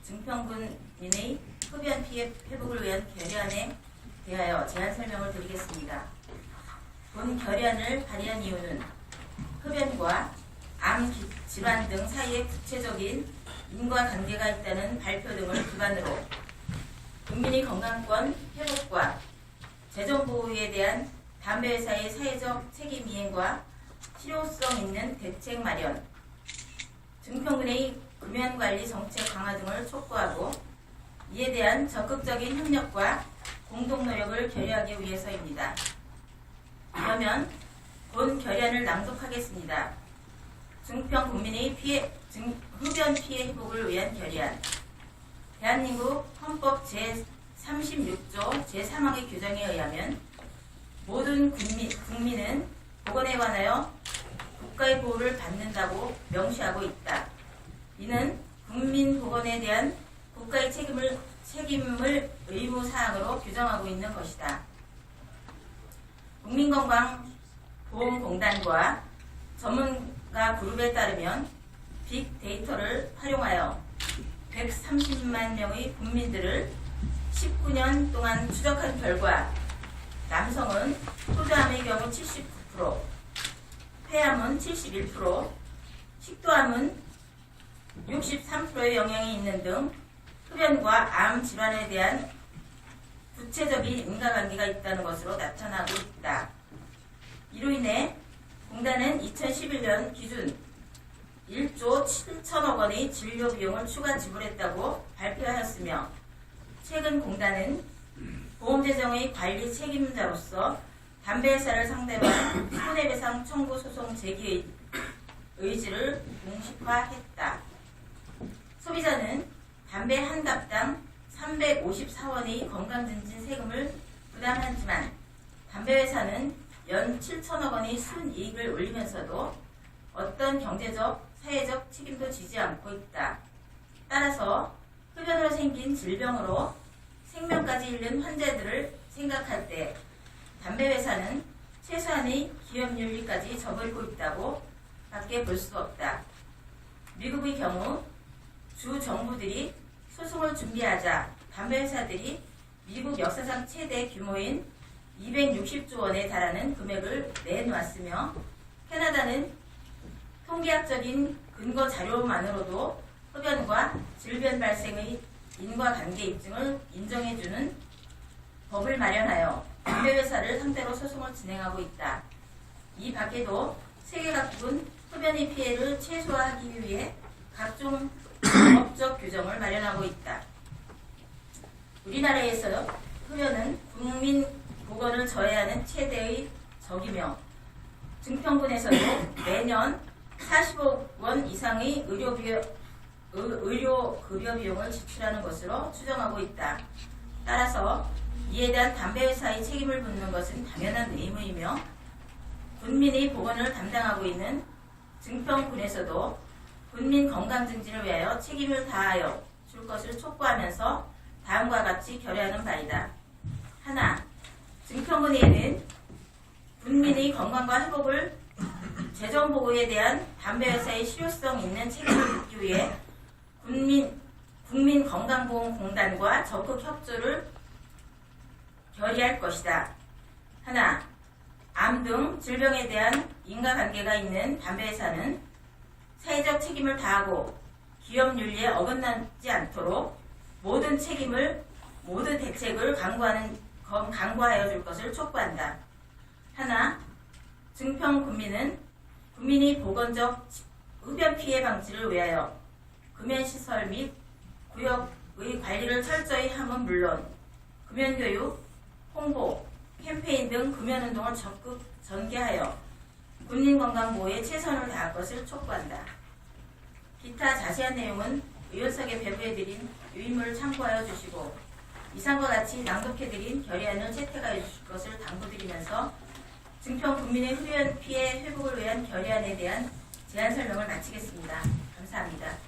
증평군민의 흡연 피해 회복을 위한 결의안에 대하여 제안 설명을 드리겠습니다. 본 결의안을 발의한 이유는 흡연과 암 질환 등 사이에 구체적인 인과관계가 있다는 발표 등을 기반으로 국민의 건강권 회복과 재정보호에 대한 담배회사의 사회적 책임 이행과 실효성 있는 대책 마련, 증평군의 금연관리 정책 강화 등을 촉구하고 이에 대한 적극적인 협력과 공동노력을 결의하기 위해서입니다. 그러면 본 결의안을 낭독하겠습니다. 증평군민의 흡연 피해 회복을 위한 결의안. 대한민국 헌법 제36조 제3항의 규정에 의하면 모든 국민은 보건에 관하여 국가의 보호를 받는다고 명시하고 있다. 이는 국민 보건에 대한 국가의 책임을 의무사항으로 규정하고 있는 것이다. 국민건강보험공단과 전문가 그룹에 따르면 빅데이터를 활용하여 130만 명의 국민들을 19년 동안 추적한 결과 남성은 소주암의 경우 79%, 폐암은 71%, 식도암은 63%의 영향이 있는 등 흡연과 암 질환에 대한 구체적인 인과관계가 있다는 것으로 나타나고 있다. 이로 인해 공단은 2011년 기준 1조 7천억 원의 진료 비용을 추가 지불했다고 발표하였으며 최근 공단은 보험재정의 관리 책임자로서 담배회사를 상대로 한 손해배상 청구 소송 제기의 의지를 공식화했다. 소비자는 담배 한 갑당 354원의 건강증진 세금을 부담하지만 담배회사는 연 7천억 원의 순이익을 올리면서도 어떤 경제적, 사회적 책임도 지지 않고 있다. 따라서 흡연으로 생긴 질병으로 생명까지 잃는 환자들을 생각할 때 담배회사는 최소한의 기업윤리까지 저버리고 있다고 밖에 볼 수 없다. 미국의 경우 주 정부들이 소송을 준비하자 담배회사들이 미국 역사상 최대 규모인 260조 원에 달하는 금액을 내놓았으며 캐나다는 통계학적인 근거 자료만으로도 흡연과 질병 발생의 인과관계 입증을 인정해주는 법을 마련하여 담배회사를 상대로 소송을 진행하고 있다. 이 밖에도 세계 각국은 흡연의 피해를 최소화하기 위해 각종 법적 규정을 마련하고 있다. 우리나라에서 흡연은 국민 보건을 저해하는 최대의 적이며 증평군에서도 매년 40억 원 이상의 의료급여 비용을 지출하는 것으로 추정하고 있다. 따라서 이에 대한 담배회사의 책임을 묻는 것은 당연한 의무이며 군민의 보건을 담당하고 있는 증평군에서도 군민 건강 증진을 위하여 책임을 다하여 줄 것을 촉구하면서 다음과 같이 결의하는 바이다. 하나, 증평군에는 군민의 건강과 회복을 재정보호에 대한 담배회사의 실효성 있는 책임을 묻기 위해 국민건강보험공단과 적극 협조를 결의할 것이다. 하나, 암 등 질병에 대한 인과관계가 있는 담배회사는 사회적 책임을 다하고 기업윤리에 어긋나지 않도록 모든 대책을 강구하여 줄 것을 촉구한다. 하나, 증평군민은 국민의 보건적 흡연 피해 방지를 위하여 금연시설 및 구역의 관리를 철저히 함은 물론 금연교육, 홍보, 캠페인 등 금연운동을 적극 전개하여 국민건강보호에 최선을 다할 것을 촉구한다. 기타 자세한 내용은 의원석에 배부해드린 유인물을 참고하여 주시고 이상과 같이 낭독해드린 결의안을 채택하여 주실 것을 당부드리면서 증평군민의 흡연 피해 회복을 위한 결의안에 대한 제안 설명을 마치겠습니다. 감사합니다.